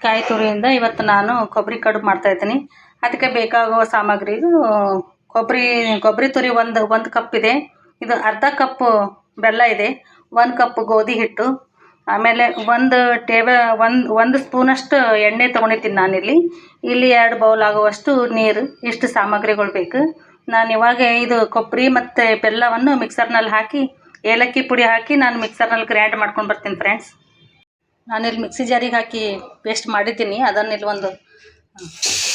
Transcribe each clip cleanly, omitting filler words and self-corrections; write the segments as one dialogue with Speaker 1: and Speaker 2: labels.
Speaker 1: ಕಾಯಿ ತುರಿಯಿಂದ ಇವತ್ತು ನಾನು ಕೊಬ್ಬರಿ ಕಡುಬು ಮಾಡ್ತಾಯಿದ್ದೀನಿ. ಅದಕ್ಕೆ ಬೇಕಾಗುವ ಸಾಮಗ್ರಿಗಳು ಕೊಬ್ಬರಿ ತುರಿ ಒಂದು ಕಪ್ ಇದೆ. ಇದು ಅರ್ಧ ಕಪ್ಪು ಬೆಲ್ಲ ಇದೆ. 1 ಕಪ್ ಗೋಧಿ ಹಿಟ್ಟು, ಆಮೇಲೆ ಒಂದು ಸ್ಪೂನಷ್ಟು ಎಣ್ಣೆ ತೊಗೊಂಡಿದ್ದೀನಿ ನಾನಿಲ್ಲಿ. 2 ಬೌಲ್ ಆಗುವಷ್ಟು ನೀರು. ಇಷ್ಟು ಸಾಮಗ್ರಿಗಳು ಬೇಕು. ನಾನು ಇವಾಗ ಇದು ಕೊಬ್ಬರಿ ಮತ್ತು ಬೆಲ್ಲವನ್ನು ಮಿಕ್ಸರ್ನಲ್ಲಿ ಹಾಕಿ ಏಲಕ್ಕಿ ಪುಡಿ ಹಾಕಿ ನಾನು ಮಿಕ್ಸರ್ನಲ್ಲಿ ಗ್ರೈಂಡ್ ಮಾಡ್ಕೊಂಡು ಬರ್ತೀನಿ ಫ್ರೆಂಡ್ಸ್. ನಾನಿಲ್ಲಿ ಮಿಕ್ಸಿ ಜಾರಿಗೆ ಹಾಕಿ ಪೇಸ್ಟ್ ಮಾಡಿದ್ದೀನಿ. ಅದನ್ನಿಲ್ಲಿ ಒಂದು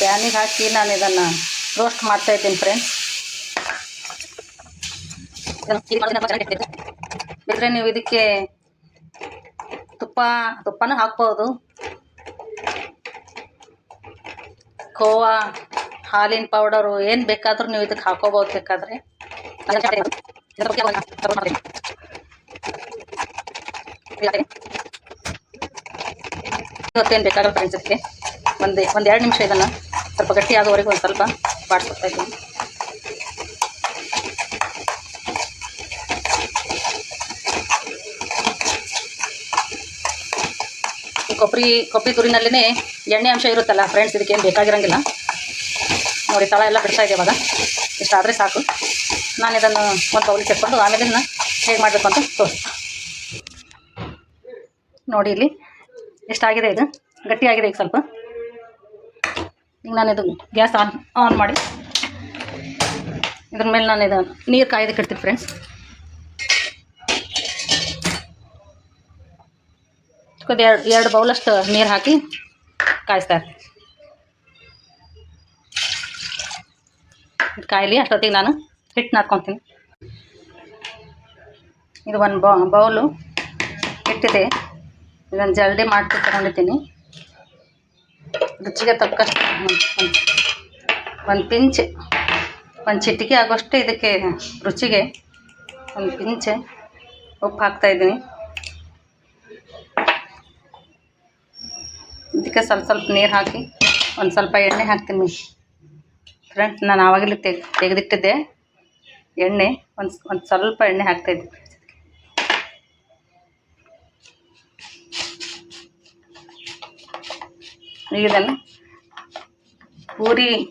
Speaker 1: ಪ್ಯಾನಿಗೆ ಹಾಕಿ ನಾನು ಇದನ್ನು ರೋಸ್ಟ್ ಮಾಡ್ತಾಯಿದ್ದೀನಿ ಫ್ರೆಂಡ್ಸ್. ಬೇರೆ ನೀವು ಇದಕ್ಕೆ ತುಪ್ಪನೂ ಹಾಕ್ಬೋದು, ಖೋವಾ, ಹಾಲಿನ ಪೌಡರು ಏನು ಬೇಕಾದರೂ ನೀವು ಇದಕ್ಕೆ ಹಾಕೋಬೋದು ಬೇಕಾದರೆ. ಇವತ್ತೇನು ಬೇಕಾಗಲ್ಲ ಫ್ರೆಂಡ್ಸ್. ಇದಕ್ಕೆ ಒಂದು 2 ನಿಮಿಷ ಇದನ್ನು ಸ್ವಲ್ಪ ಗಟ್ಟಿ ಆಗೋವರೆಗೂ ಒಂದು ಸ್ವಲ್ಪ ಬಾಡಿಸ್ಕೊತಾ ಇದ್ದೀನಿ. ಈ ಕೊಬ್ಬರಿ ತುರಿನಲ್ಲೇ ಎಣ್ಣೆ ಅಂಶ ಇರುತ್ತಲ್ಲ ಫ್ರೆಂಡ್ಸ್, ಇದಕ್ಕೇನು ಬೇಕಾಗಿರೋಂಗಿಲ್ಲ. ನೋಡಿ ತಳ ಎಲ್ಲ ಬಿಡ್ತಾ ಇದೆ. ಇವಾಗ ಇಷ್ಟಾದರೆ ಸಾಕು. ನಾನು ಇದನ್ನು ಒಂದು ಬೌಲಿಗೆ ತೆಕ್ಕೊಂಡು ಆಮೇಲೆ ಇದನ್ನು ಹೇಗೆ ಮಾಡಬೇಕು ಅಂತ ತೋರಿಸ್ತೀನಿ. ನೋಡಿ ಇಲ್ಲಿ ಎಷ್ಟಾಗಿದೆ, ಇದು ಗಟ್ಟಿಯಾಗಿದೆ. ಈಗ ಸ್ವಲ್ಪ ಈಗ ನಾನು ಇದು ಗ್ಯಾಸ್ ಆನ್ ಮಾಡಿ ಇದ್ರ ಮೇಲೆ ನಾನು ಇದು ನೀರು ಕಾಯೋದಕ್ಕೆ ಇಡ್ತೀನಿ ಫ್ರೆಂಡ್ಸ್. ಎರಡು ಬೌಲಷ್ಟು ನೀರು ಹಾಕಿ ಕಾಯಿಸ್ತಾ ಇರ್ತೀನಿ. ಕಾಯಿಲಿ ಅಷ್ಟೊತ್ತಿಗೆ ನಾನು ಹಿಟ್ಟು ನಾದ್ಕೊತೀನಿ. ಇದು ಒಂದು ಬೌಲು ಹಿಟ್ಟಿದೆ. ಇದನ್ನು ಜಲ್ದಿ ಮಾಡಿ ತೊಗೊಂಡಿದ್ದೀನಿ. ರುಚಿಗೆ ತಕ್ಕಷ್ಟು ಒಂದು ಚಿಟಿಕೆ ಆಗೋಷ್ಟು ಇದಕ್ಕೆ ರುಚಿಗೆ ಒಂದು ಪಿಂಚ್ ಉಪ್ಪು ಹಾಕ್ತಾಯಿದ್ದೀನಿ. ಇದಕ್ಕೆ ಸ್ವಲ್ಪ ನೀರು ಹಾಕಿ ಒಂದು ಸ್ವಲ್ಪ ಎಣ್ಣೆ ಹಾಕ್ತೀನಿ ಫ್ರೆಂಡ್ಸ್. ನಾನು ಆವಾಗಲೇ ತೆಗೆದಿಟ್ಟಿದ್ದೆ ಎಣ್ಣೆ. ಒಂದು ಸ್ವಲ್ಪ ಎಣ್ಣೆ ಹಾಕ್ತಾಯಿದ್ದೀನಿ. ಈಗ ಇದನ್ನು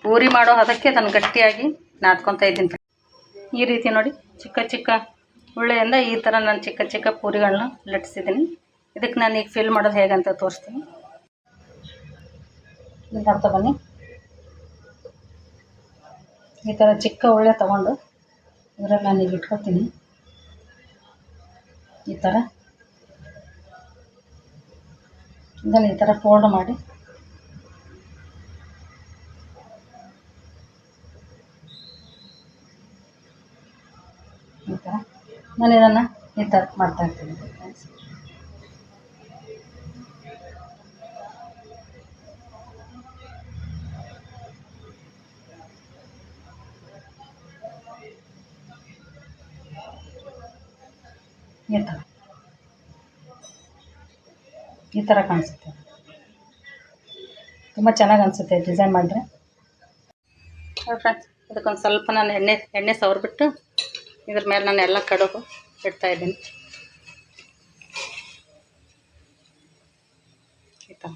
Speaker 1: ಪೂರಿ ಮಾಡೋ ಅದಕ್ಕೆ ಅದನ್ನು ಗಟ್ಟಿಯಾಗಿ ನಾದ್ಕೊತಾ ಇದ್ದೀನಿ. ಈ ರೀತಿ ನೋಡಿ ಚಿಕ್ಕ ಚಿಕ್ಕ ಉಳ್ಳೆಯಿಂದ ಈ ಥರ ನಾನು ಚಿಕ್ಕ ಚಿಕ್ಕ ಪೂರಿಗಳನ್ನ ಲಟ್ಟಿಸಿದ್ದೀನಿ. ಇದಕ್ಕೆ ನಾನು ಈಗ ಫಿಲ್ ಮಾಡೋದು ಹೇಗಂತ ತೋರಿಸ್ತೀನಿ. ನೋಡ್ತಾ ಬನ್ನಿ. ಈ ಥರ ಚಿಕ್ಕ ಉಳ್ಳೆ ತೊಗೊಂಡು ಇದರಲ್ಲಿ ನಾನು ಈಗ ಇಟ್ಕೊತೀನಿ. ಈ ಥರ ಇದನ್ನು ಈ ಥರ ಫೋಲ್ಡ್ ಮಾಡಿ ಈ ಥರ ನಾನು ಇದನ್ನು ಈ ಥರ ಮಾಡ್ತಾಯಿರ್ತೀನಿ ಫ್ರೆಂಡ್ಸ್. ಈ ಥರ ಕಾಣಿಸುತ್ತೆ. ತುಂಬ ಚೆನ್ನಾಗಿ ಅನಿಸುತ್ತೆ ಡಿಸೈನ್ ಮಾಡಿದ್ರೆ. ಫ್ರೆಂಡ್ಸ್, ಇದಕ್ಕೊಂದು ಸ್ವಲ್ಪ ನಾನು ಎಣ್ಣೆ ಸವರ್ಬಿಟ್ಟು ಇದ್ರ ಮೇಲೆ ನಾನು ಎಲ್ಲ ಕಡುಬು ಇಡ್ತಾಯಿದ್ದೀನಿ. ಈ ಥರ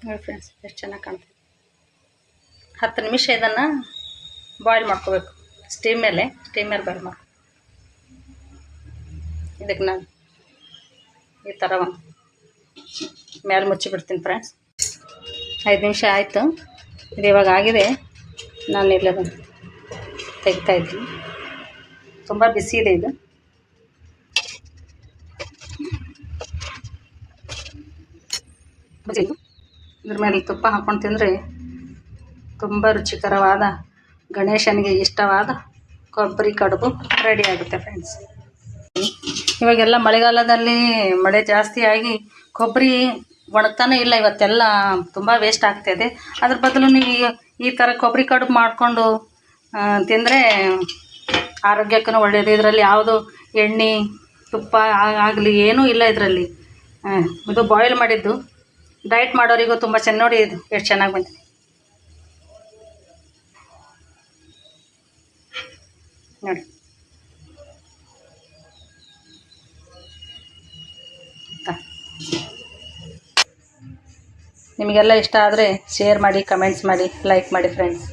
Speaker 1: ನೋಡಿ ಫ್ರೆಂಡ್ಸ್, ಎಷ್ಟು ಚೆನ್ನಾಗಿ ಕಾಣ್ತದೆ. 10 ನಿಮಿಷ ಇದನ್ನು ಬಾಯ್ಲ್ ಮಾಡ್ಕೋಬೇಕು ಸ್ಟೀಮ್ ಮೇಲೆ ಬಾಯ್ಲ್ ಮಾಡ್ಕೊ. ಇದಕ್ಕೆ ನಾನು ಈ ಥರ ಒಂದು ಮೇಲೆ ಮುಚ್ಚಿಬಿಡ್ತೀನಿ ಫ್ರೆಂಡ್ಸ್. 5 ನಿಮಿಷ ಆಯಿತು. ಇದು ಇವಾಗ ಆಗಿದೆ. ನಾನು ಇಲ್ಲದನ್ನು ತೆಗಿತಾಯಿದ್ದೀನಿ. ತುಂಬ ಬಿಸಿ ಇದೆ ಇದು. ಇದ್ರ ಮೇಲೆ ತುಪ್ಪ ಹಾಕ್ಕೊಂಡು ತಿಂದರೆ ತುಂಬ ರುಚಿಕರವಾದ ಗಣೇಶನಿಗೆ ಇಷ್ಟವಾದ ಕೊಬ್ಬರಿ ಕಡುಬು ರೆಡಿ ಆಗುತ್ತೆ ಫ್ರೆಂಡ್ಸ್. ಇವಾಗೆಲ್ಲ ಮಳೆಗಾಲದಲ್ಲಿ ಮಳೆ ಜಾಸ್ತಿ ಆಗಿ ಕೊಬ್ಬರಿ ಒಣಗ್ತಾನೆ ಇಲ್ಲ. ಇವತ್ತೆಲ್ಲ ತುಂಬ ವೇಸ್ಟ್ ಆಗ್ತಾಯಿದೆ. ಅದ್ರ ಬದಲು ನೀವು ಈ ಥರ ಕೊಬ್ಬರಿ ಕಡುಬು ಮಾಡಿಕೊಂಡು ತಿಂದರೆ ಆರೋಗ್ಯಕ್ಕೂ ಒಳ್ಳೆಯದು. ಇದರಲ್ಲಿ ಯಾವುದು ಎಣ್ಣೆ ತುಪ್ಪ ಆಗಲಿ ಏನೂ ಇಲ್ಲ ಇದರಲ್ಲಿ. ಇದು ಬಾಯ್ಲ್ ಮಾಡಿದ್ದು. ಡಯಟ್ ಮಾಡೋರಿಗೂ ತುಂಬ ನೋಡಿ ಇದು ಎಷ್ಟು ಚೆನ್ನಾಗಿ ಬಂದಿದೆ. ನೋಡಿ ನಿಮಗೆಲ್ಲ ಇಷ್ಟ ಆದರೆ ಶೇರ್ ಮಾಡಿ, ಕಮೆಂಟ್ಸ್ ಮಾಡಿ, ಲೈಕ್ ಮಾಡಿ ಫ್ರೆಂಡ್ಸ್.